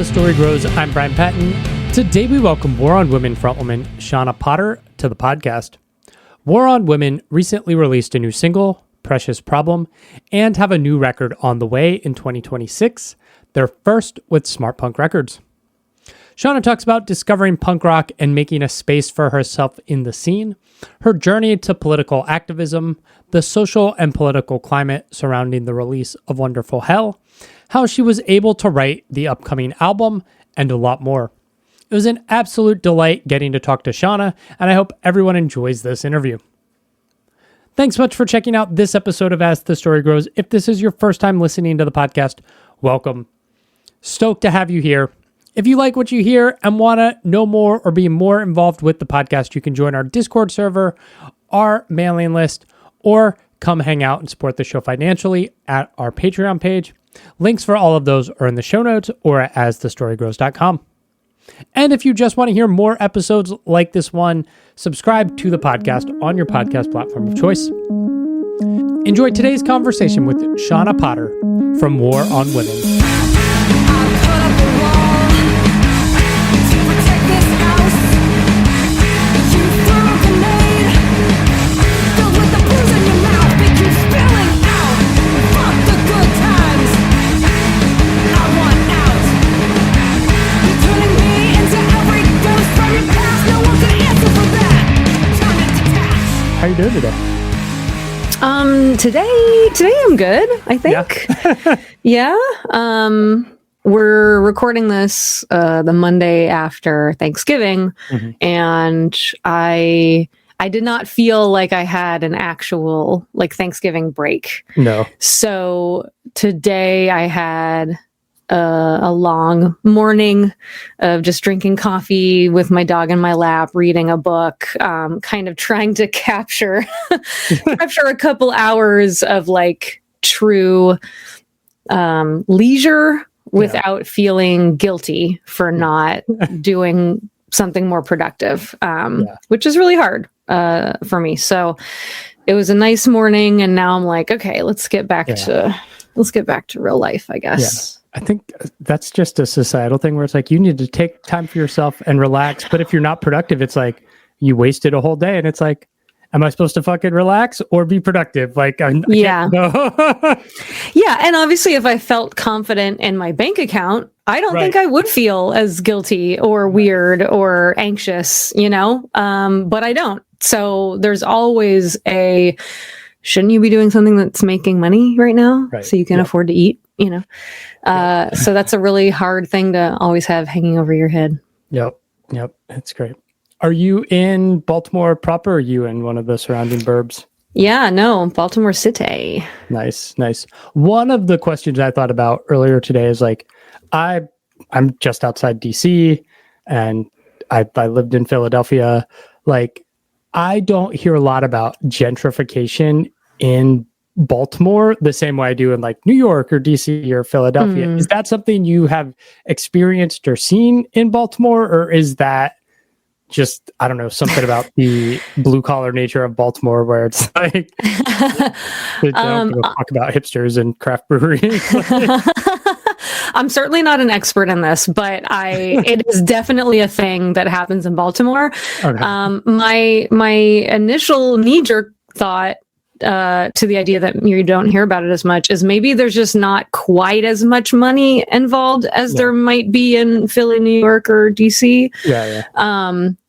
The Story Grows, I'm Brian Patton. Today we welcome War on Women frontwoman Shawna Potter to the podcast. War on Women recently released a new single, Precious Problem, and have a new record on the way in 2026, their first with Smart Punk Records. Shawna talks about discovering punk rock and making a space for herself in the scene, her journey to political activism, the social and political climate surrounding the release of Wonderful Hell, how she was able to write the upcoming album, and a lot more. It was an absolute delight getting to talk to Shawna, and I hope everyone enjoys this interview. Thanks much for checking out this episode of As the Story Grows. If this is your first time listening to the podcast, welcome. Stoked to have you here. If you like what you hear and want to know more or be more involved with the podcast, you can join our Discord server, our mailing list, or come hang out and support the show financially at our Patreon page. Links for all of those are in the show notes or at asthestorygrows.com. And if you just want to hear more episodes like this one, subscribe to the podcast on your podcast platform of choice. Enjoy today's conversation with Shawna Potter from War on Women. How you doing today? Today I'm good, I think. Yeah. We're recording this the Monday after Thanksgiving, and I did not feel like I had an actual Thanksgiving break. No. So today I had a long morning of just drinking coffee with my dog in my lap, reading a book, kind of trying to capture a couple hours of true leisure without feeling guilty for not doing something more productive, which is really hard for me. So it was a nice morning, and now I'm like, okay, let's get back to real life, I guess. Yeah. I think that's just a societal thing where it's like you need to take time for yourself and relax. But if you're not productive, it's like you wasted a whole day, and it's like, am I supposed to fucking relax or be productive? I can't Yeah, and obviously, if I felt confident in my bank account, I don't think I would feel as guilty or weird or anxious, but I don't. So there's always shouldn't you be doing something that's making money right now so you can afford to eat? So that's a really hard thing to always have hanging over your head. Yep. That's great. Are you in Baltimore proper, or are you in one of the surrounding burbs? Yeah, no, Baltimore City. Nice. One of the questions I thought about earlier today is I'm just outside DC, and I lived in Philadelphia. I don't hear a lot about gentrification in Baltimore the same way I do in New York or DC or Philadelphia. Is that something you have experienced or seen in Baltimore, or is that just, I don't know, something about the blue collar nature of Baltimore where it's they don't give a fuck about hipsters and craft breweries? I'm certainly not an expert in this, but it is definitely a thing that happens in Baltimore. Okay. My initial knee-jerk thought to the idea that you don't hear about it as much is maybe there's just not quite as much money involved as there might be in Philly, New York, or DC.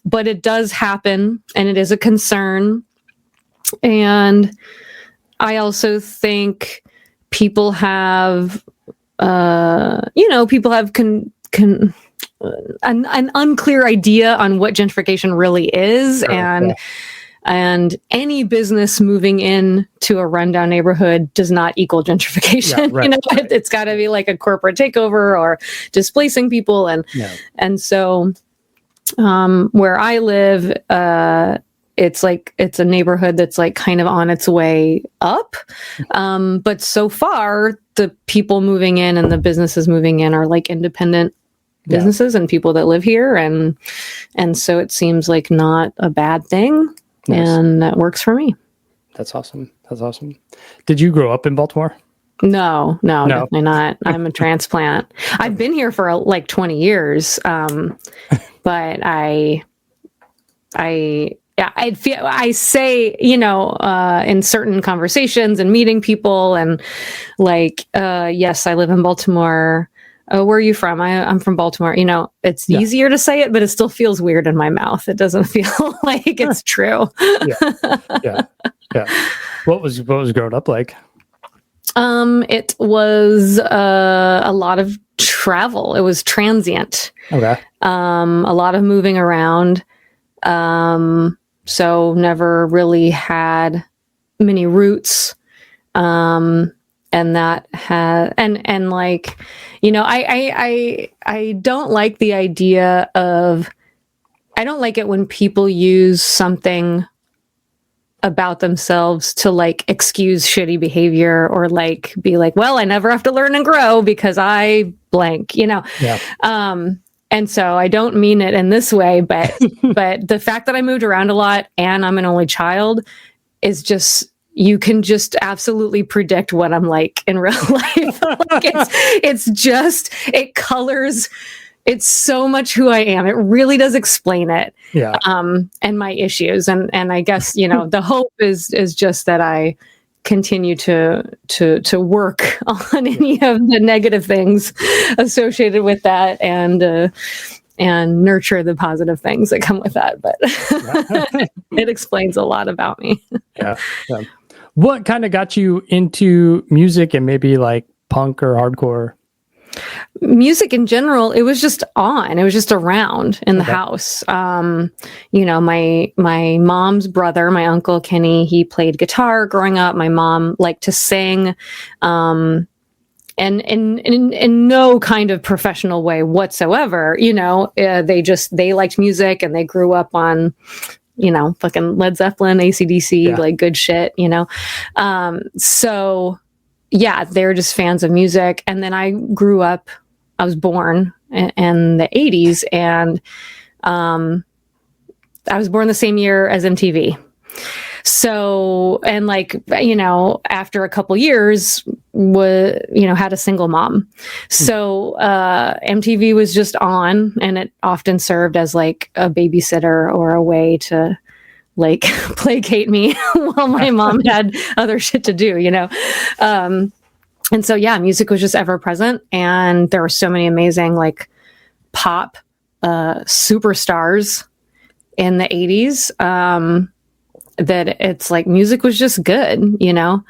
But it does happen, and it is a concern. And I also think people have, an unclear idea on what gentrification really is, and any business moving in to a rundown neighborhood does not equal gentrification. It's got to be a corporate takeover or displacing people, and so where I live, it's a neighborhood that's kind of on its way up, but so far the people moving in and the businesses moving in are independent businesses and people that live here, and so it seems like not a bad thing. Nice. And that works for me. That's awesome. Did you grow up in Baltimore? No, definitely not. I'm a transplant. I've been here for like 20 years. But I say, in certain conversations and meeting people and like, yes, I live in Baltimore. Oh, where are you from? I'm from Baltimore. It's easier to say it, but it still feels weird in my mouth. It doesn't feel like it's true. Yeah. What was growing up like? It was a lot of travel. It was transient. Okay. A lot of moving around. So never really had many roots. And that had, and like, I don't like the idea of, I don't like it when people use something about themselves to like excuse shitty behavior or like be like, well, I never have to learn and grow because I blank, Yeah. And so I don't mean it in this way, but the fact that I moved around a lot and I'm an only child is just, you can just absolutely predict what I'm like in real life. Like it colors, it's so much who I am. It really does explain it. Yeah. And my issues. And I guess, the hope is just that I continue to work on any of the negative things associated with that and nurture the positive things that come with that. But it explains a lot about me. Yeah. What kind of got you into music and maybe like punk or hardcore? Music in general, it was just on. It was just around in the house. My mom's brother, my uncle Kenny, he played guitar growing up. My mom liked to sing, and in no kind of professional way whatsoever. They liked music and they grew up on, fucking Led Zeppelin, AC/DC, like good shit. So. Yeah, they were just fans of music. And then I grew up, I was born in the 80s and I was born the same year as MTV. So, and like, after a couple years, had a single mom. So MTV was just on and it often served as like a babysitter or a way to like placate me while my mom had other shit to do, and so music was just ever present, and there were so many amazing like pop superstars in the 80s that it's like music was just good, and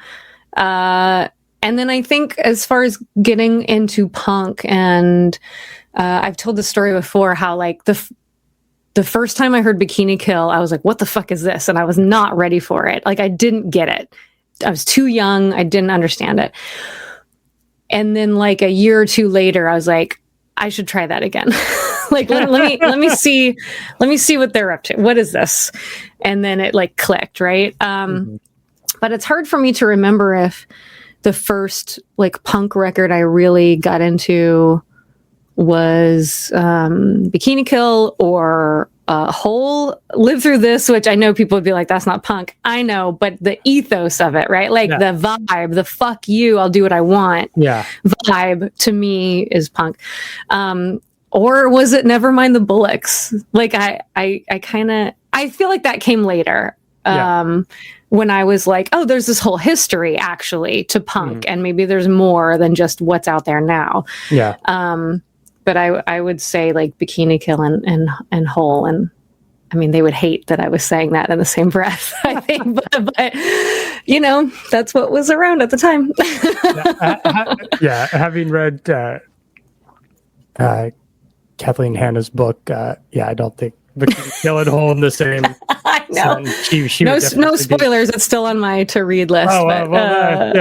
then I think as far as getting into punk, and I've told the story before how like the first time I heard Bikini Kill, I was like, what the fuck is this? And I was not ready for it. Like, I didn't get it. I was too young. I didn't understand it. And then like a year or two later, I was like, I should try that again. Like, let me see what they're up to. What is this? And then it like clicked, right? But it's hard for me to remember if the first like punk record I really got into was Bikini Kill or Hole. Live Through This, which I know people would be like, that's not punk. I know, but the ethos of it, right? Like the vibe, the fuck you, I'll do what I want vibe to me is punk. Or was it Nevermind the Bullocks? Like I feel like that came later. When I was like, oh, there's this whole history actually to punk, and maybe there's more than just what's out there now. But I would say like Bikini Kill and Hole, and I mean they would hate that I was saying that in the same breath. I think, but that's what was around at the time. Having read Kathleen Hanna's book, I don't think Bikini Kill and Hole in the same. I know. No spoilers. It's still on my to read list. But one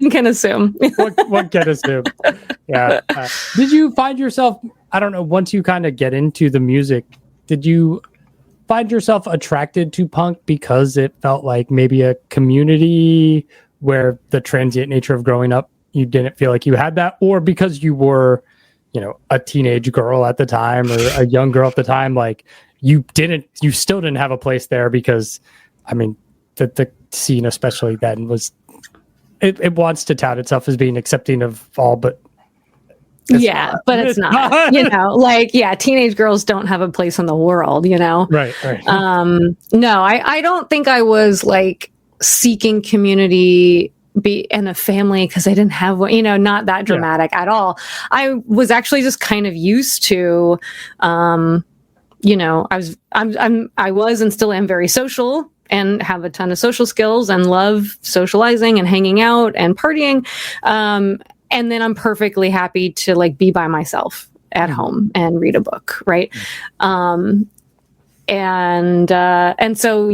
can assume. one can assume. Yeah. Did you find yourself? I don't know. Once you kind of get into the music, did you find yourself attracted to punk because it felt like maybe a community where the transient nature of growing up, you didn't feel like you had that, or because you were, a teenage girl at the time or a young girl at the time, like you still didn't have a place there because, I mean, the scene, especially then, was it wants to tout itself as being accepting of all, but but it's not. Teenage girls don't have a place in the world, Right. No, I don't think I was like seeking community in a family because I didn't have one, not that dramatic at all. I was actually just kind of used to, I was and still am very social and have a ton of social skills and love socializing and hanging out and partying. And then I'm perfectly happy to like be by myself at home and read a book. Right. And so,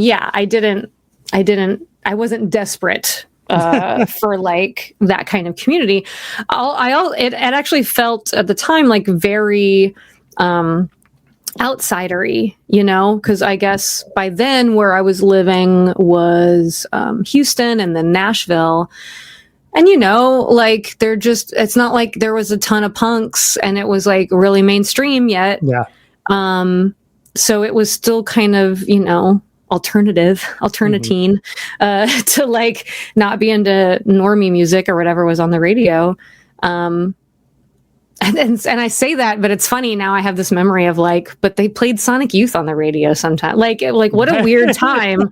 I wasn't desperate for like that kind of community. It actually felt at the time like very outsidery, because I guess by then where I was living was Houston and then Nashville. And, like it's not like there was a ton of punks and it was like really mainstream yet. Yeah. So it was still kind of, alternatine, to like not be into normie music or whatever was on the radio. And I say that, but it's funny now I have this memory of like, but they played Sonic Youth on the radio sometime. Like what a weird time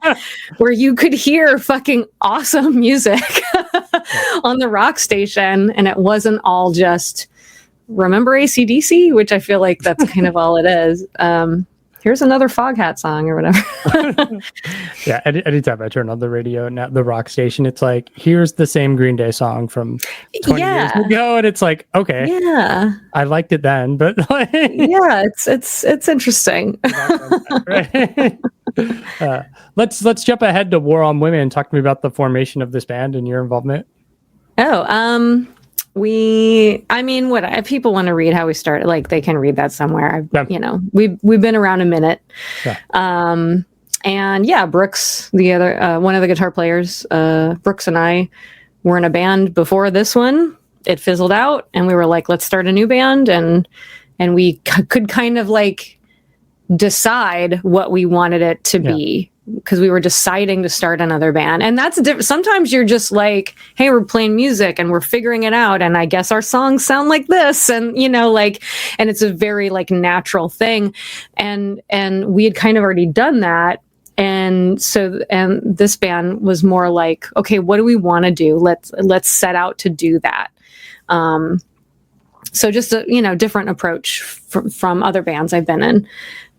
where you could hear fucking awesome music on the rock station. And it wasn't all just remember AC/DC, which I feel like that's kind of all it is. Here's another Foghat song or whatever. Yeah. Anytime I turn on the radio and the rock station, it's like, here's the same Green Day song from 20 years ago. And it's like, okay, I liked it then, but like, it's interesting. Right. Let's jump ahead to War on Women and talk to me about the formation of this band and your involvement. If people want to read how we started, like they can read that somewhere. We've been around a minute. Yeah. And Brooks, the other, one of the guitar players, Brooks and I were in a band before this one. It fizzled out and we were like, let's start a new band. And we could kind of like decide what we wanted it to be. Because we were deciding to start another band. And that's different. Sometimes you're just like, hey, we're playing music and we're figuring it out. And I guess our songs sound like this. And, and it's a very like natural thing. And we had kind of already done that. And this band was more like, okay, what do we want to do? Let's set out to do that. So just a, different approach from other bands I've been in.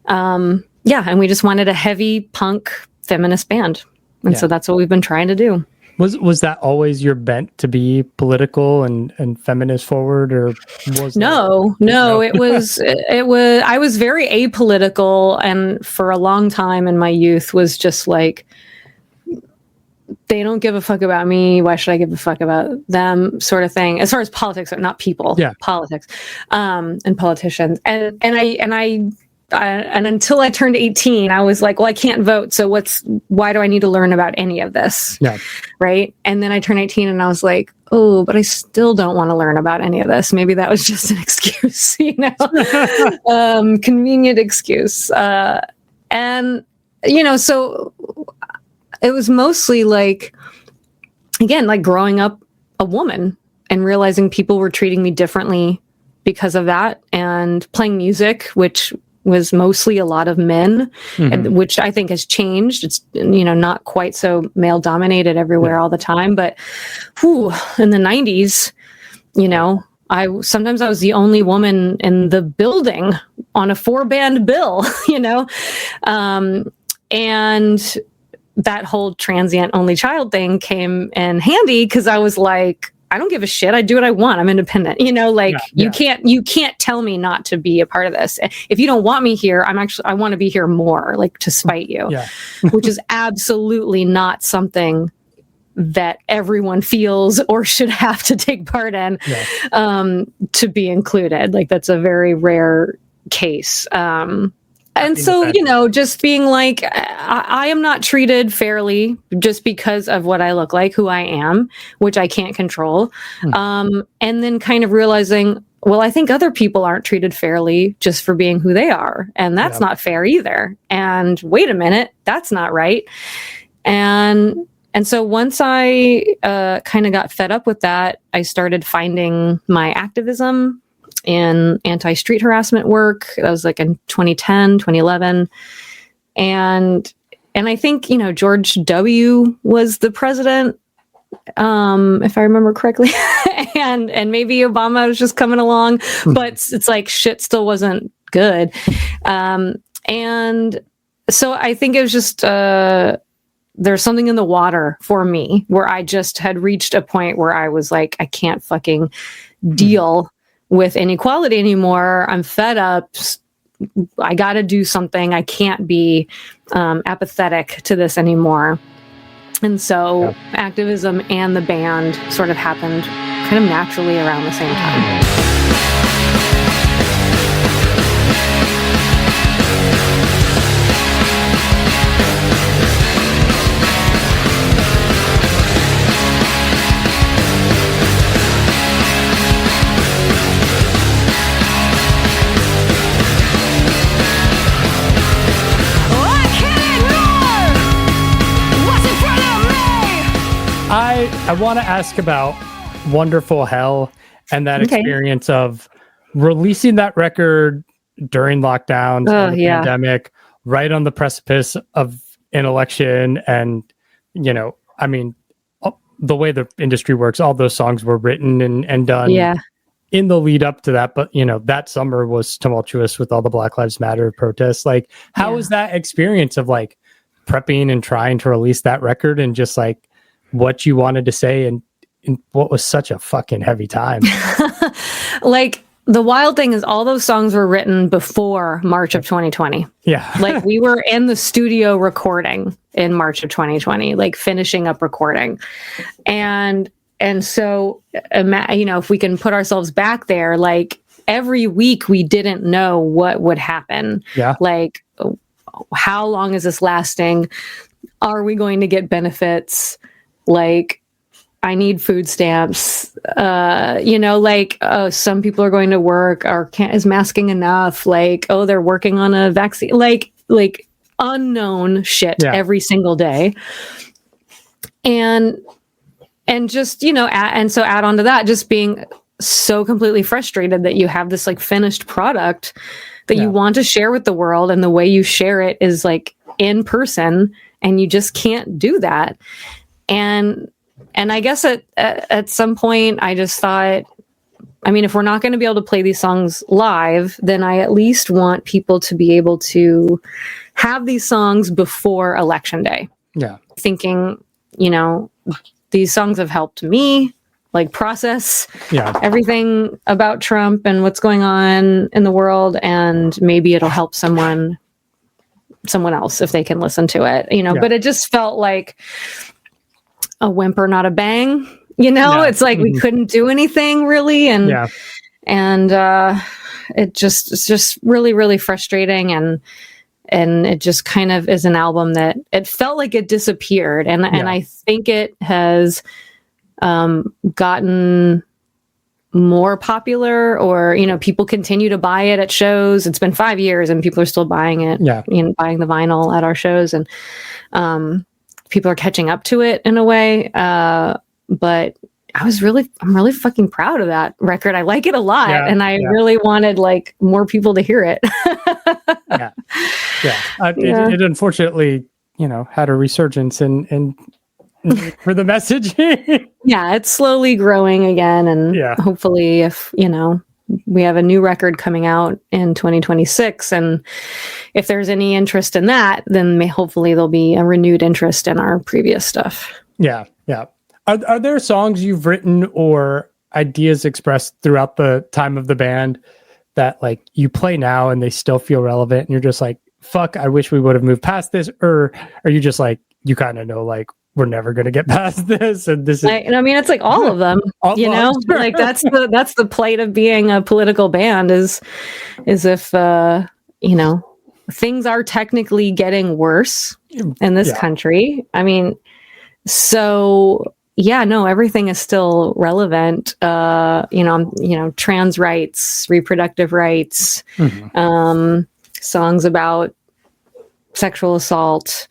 And we just wanted a heavy punk feminist band. And so that's what we've been trying to do. Was that always your bent to be political and feminist forward, or was No, it was I was very apolitical, and for a long time in my youth was just like, they don't give a fuck about me, why should I give a fuck about them, sort of thing, as far as politics, not people, politics, and politicians. And until I turned 18, I was like, well, I can't vote. So why do I need to learn about any of this? Yeah. Right. And then I turned 18 and I was like, oh, but I still don't want to learn about any of this. Maybe that was just an excuse, convenient excuse. So it was mostly like, again, like growing up a woman and realizing people were treating me differently because of that, and playing music, which was mostly a lot of men, and, which I think has changed. It's, not quite so male dominated everywhere all the time, but in the 90s, sometimes I was the only woman in the building on a 4-band bill, and that whole transient only child thing came in handy because I was like, I don't give a shit. I do what I want. I'm independent. You can't tell me not to be a part of this. If you don't want me here, I want to be here more, like to spite you, which is absolutely not something that everyone feels or should have to take part in, to be included. Like that's a very rare case. And so, just being like, I am not treated fairly just because of what I look like, who I am, which I can't control. And then kind of realizing, well, I think other people aren't treated fairly just for being who they are. And that's not fair either. And wait a minute, that's not right. And And so once I kind of got fed up with that, I started finding my activism in anti-street harassment work. That was like in 2010, 2011. And I think, George W. was the president, if I remember correctly, and maybe Obama was just coming along, but it's like shit still wasn't good. And so I think it was just, there's something in the water for me where I just had reached a point where I was like, I can't fucking deal with inequality anymore. I'm fed up. I got to do something. I can't be apathetic to this anymore. And so activism and the band sort of happened kind of naturally around the same time. I want to ask about Wonderful Hell and that experience of releasing that record during lockdowns, the pandemic, right on the precipice of an election. And, I mean, the way the industry works, all those songs were written and done in the lead up to that. But, that summer was tumultuous with all the Black Lives Matter protests. Like, how was that experience of like prepping and trying to release that record and just like what you wanted to say and what was such a fucking heavy time? Like, the wild thing is all those songs were written before March of 2020. Yeah. Like, we were in the studio recording in March of 2020, like finishing up recording. And so, if we can put ourselves back there, like every week we didn't know what would happen. Yeah. Like, how long is this lasting? Are we going to get benefits? Like, I need food stamps, some people are going to work or is masking enough? Like, they're working on a vaccine, like unknown shit every single day. And just, and so add on to that, just being so completely frustrated that you have this like finished product that you want to share with the world. And the way you share it is like in person, and you just can't do that. And I guess at some point I just thought, I mean, if we're not going to be able to play these songs live, then I at least want people to be able to have these songs before Election Day. Yeah. Thinking, these songs have helped me like process everything about Trump and what's going on in the world. And maybe it'll help someone else if they can listen to it, but it just felt like a whimper, not a bang, it's like we couldn't do anything really. And it's just really, really frustrating. And it just kind of is an album that it felt like it disappeared. And I think it has gotten more popular, or, people continue to buy it at shows. It's been 5 years and people are still buying it, buying the vinyl at our shows. And, people are catching up to it in a way. But I'm really fucking proud of that record. I like it a lot. And I really wanted like more people to hear it. It unfortunately, had a resurgence and for the message. It's slowly growing again. And hopefully if, we have a new record coming out in 2026. And if there's any interest in that, then hopefully there'll be a renewed interest in our previous stuff. Yeah. Yeah. Are there songs you've written or ideas expressed throughout the time of the band that like you play now and they still feel relevant and you're just like, fuck, I wish we would have moved past this? Or are you just like, you kind of know, like, we're never going to get past this. And this is, it's like all of them, sure. Like that's the plight of being a political band is if, things are technically getting worse in this country. I mean, so everything is still relevant. Trans rights, reproductive rights, songs about sexual assault,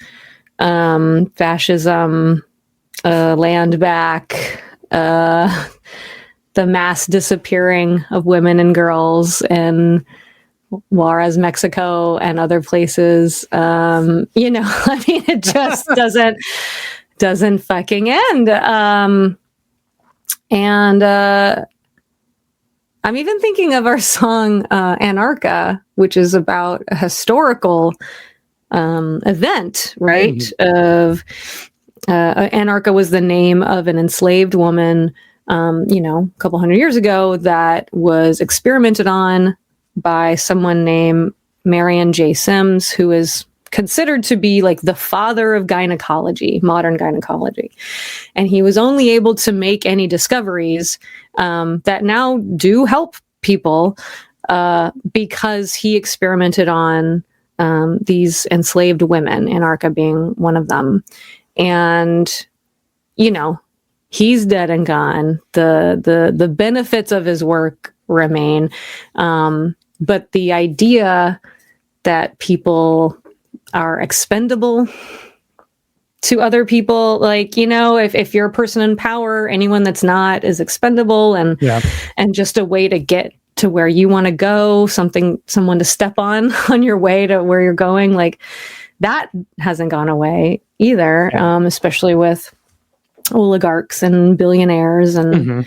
fascism, land back, the mass disappearing of women and girls in Juarez, Mexico, and other places. I mean, it just doesn't fucking end. And I'm even thinking of our song Anarcha, which is about a historical event, right? Of Anarcha was the name of an enslaved woman, a couple hundred years ago, that was experimented on by someone named Marion J. Sims, who is considered to be like the father of gynecology, modern gynecology. And he was only able to make any discoveries that now do help people because he experimented on these enslaved women, Anarcha being one of them. And, he's dead and gone. The benefits of his work remain. But the idea that people are expendable to other people, like, if you're a person in power, anyone that's not is expendable, and just a way to get to where you want to go, someone to step on your way to where you're going, like that hasn't gone away either, especially with oligarchs and billionaires and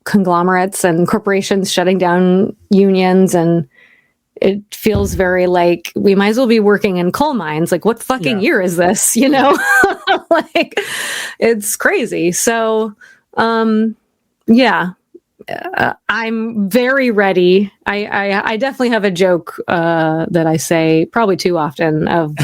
conglomerates and corporations shutting down unions. And it feels very like we might as well be working in coal mines. Like, what fucking year is this? Like, it's crazy. So, I'm very ready. I definitely have a joke that I say probably too often of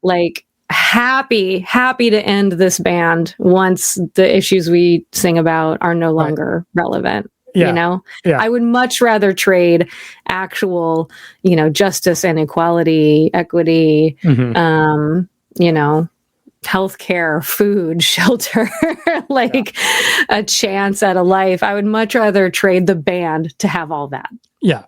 like happy to end this band once the issues we sing about are no longer relevant. I would much rather trade actual, justice and equality, equity, healthcare, food, shelter, a chance at a life. I would much rather trade the band to have all that. Yeah.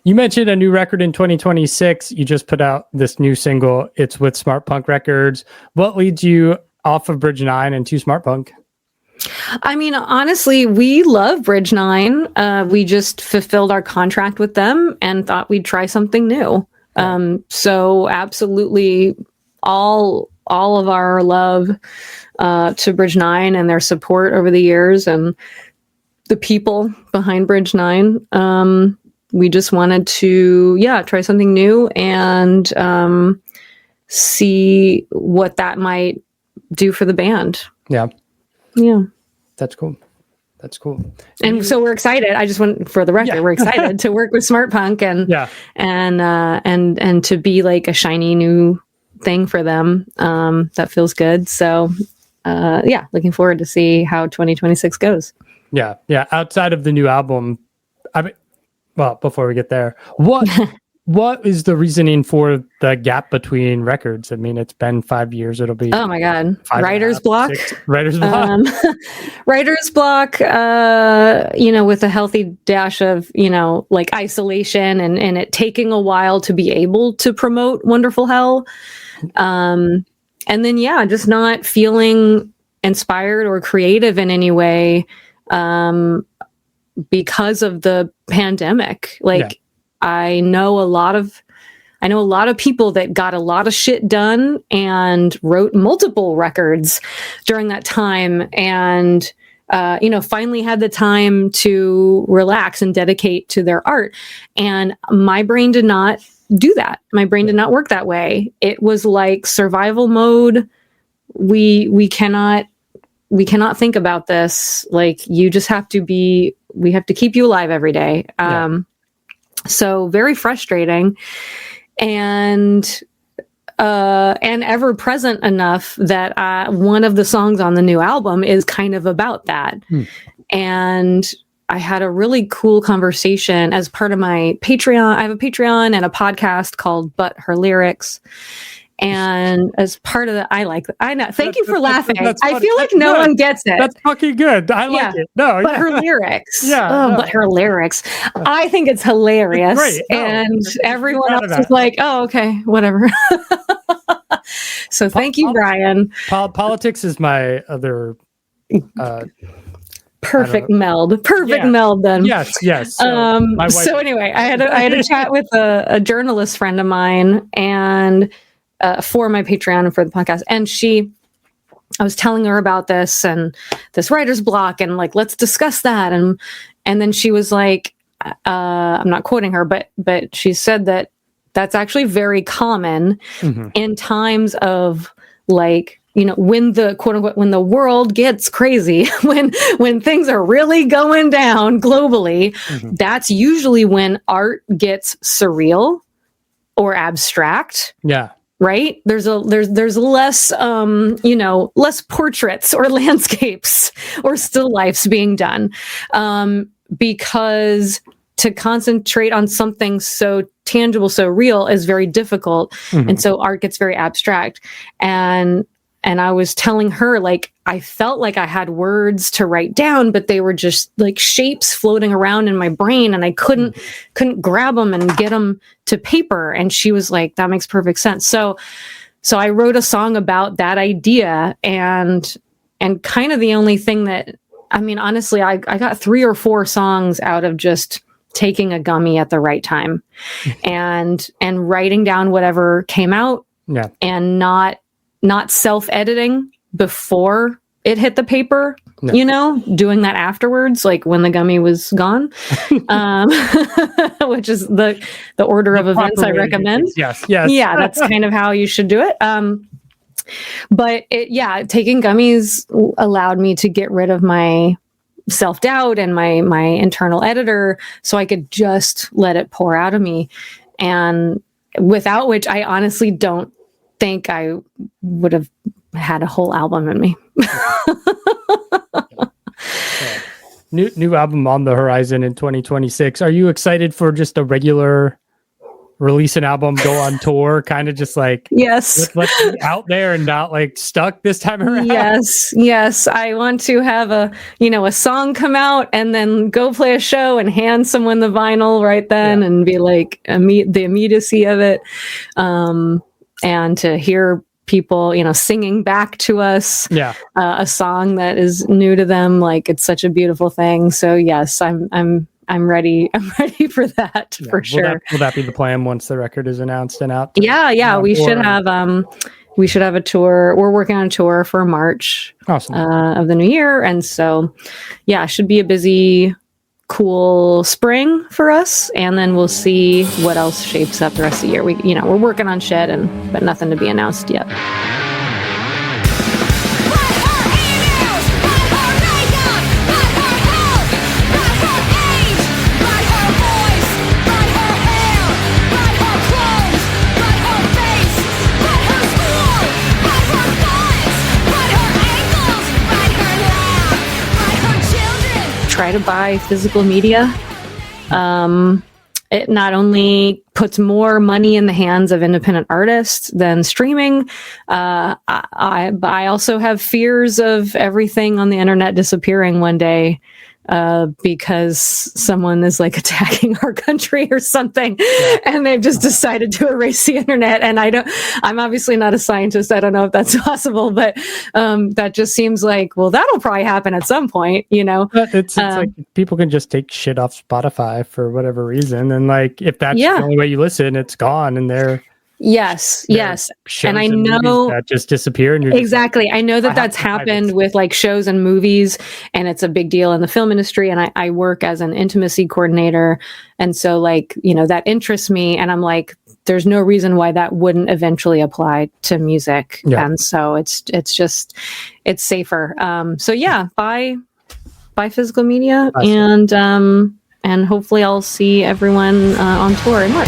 You mentioned a new record in 2026. You just put out this new single. It's with Smart Punk Records. What leads you off of Bridge 9 and to Smart Punk? I mean, honestly, we love Bridge 9. We just fulfilled our contract with them and thought we'd try something new. So absolutely all of our love to Bridge 9 and their support over the years and the people behind Bridge 9. We just wanted to, try something new and see what that might do for the band. Yeah. Yeah. That's cool. And so we're excited. I just want, for the record, we're excited to work with Smart Punk and to be like a shiny new thing for them. That feels good. So, looking forward to see how 2026 goes. Yeah. Outside of the new album, before we get there, what is the reasoning for the gap between records? I mean, it's been 5 years. It'll be oh my god, writer's block. Writer's block. Writer's block. With a healthy dash of like isolation and it taking a while to be able to promote Wonderful Hell, and then just not feeling inspired or creative in any way because of the pandemic. I know a lot of people that got a lot of shit done and wrote multiple records during that time and, finally had the time to relax and dedicate to their art. And my brain did not do that. My brain did not work that way. It was like survival mode. We cannot think about this. Like, you just have to we have to keep you alive every day. So very frustrating and ever present enough that one of the songs on the new album is kind of about that. And I had a really cool conversation as part of my Patreon. I have a Patreon and a podcast called But Her Lyrics. And as part of I know. Thank you for laughing. I feel like no one gets it. That's fucking good. I like it. No, but her lyrics. Yeah. But her lyrics. I think it's hilarious. Great. And everyone else is like, oh, okay, whatever. So thank you, Brian. Politics is my other perfect meld then. Yes. So anyway, I had a chat with a journalist friend of mine, and for my Patreon and for the podcast, and I was telling her about this and this writer's block, and like, let's discuss that, and then she was like, I'm not quoting her, but she said that that's actually very common in times of like, you know, when the quote unquote, when the world gets crazy, when things are really going down globally, that's usually when art gets surreal or abstract. Yeah. Right. There's less, less portraits or landscapes or still lifes being done, because to concentrate on something so tangible, so real is very difficult. And so art gets very abstract. And I was telling her, like, I felt like I had words to write down, but they were just like shapes floating around in my brain, and I couldn't grab them and get them to paper. And she was like, that makes perfect sense. So I wrote a song about that idea, and kind of the only thing that, I mean, honestly, I got 3 or 4 songs out of just taking a gummy at the right time and writing down whatever came out, and not self-editing before it hit the paper, you know, doing that afterwards, like when the gummy was gone, which is the order of events I recommend. Yes. Yeah, that's kind of how you should do it. But taking gummies allowed me to get rid of my self-doubt and my internal editor, so I could just let it pour out of me. And without which I honestly don't think I would have had a whole album in me. New album on the horizon in 2026. Are you excited for just a regular release an album, go on tour, kind of just like, yes, let's be out there and not like stuck this time around? Yes. I want to have a song come out and then go play a show and hand someone the vinyl right then and be like, the immediacy of it. And to hear people, singing back to us a song that is new to them, like, it's such a beautiful thing. So yes, I'm ready. I'm ready for that for sure. Will that be the plan once the record is announced and out? Yeah. We should have a tour. We're working on a tour for March of the new year, and so should be a busy, cool spring for us, and then we'll see what else shapes up the rest of the year. We're working on shit, but nothing to be announced yet. Try to buy physical media. It not only puts more money in the hands of independent artists than streaming. I also have fears of everything on the internet disappearing one day, because someone is like attacking our country or something, and they've just decided to erase the internet. And I'm obviously not a scientist. I don't know if that's possible, but that just seems like, well, that'll probably happen at some point, But it's like people can just take shit off Spotify for whatever reason. And like, if that's the only way you listen, it's gone, and Yes. And I know that just disappear. And exactly. I know that's happened with like shows and movies, and it's a big deal in the film industry. And I work as an intimacy coordinator. And so like, that interests me. And I'm like, there's no reason why that wouldn't eventually apply to music. Yeah. And so it's safer. Buy physical media, and hopefully I'll see everyone on tour in March.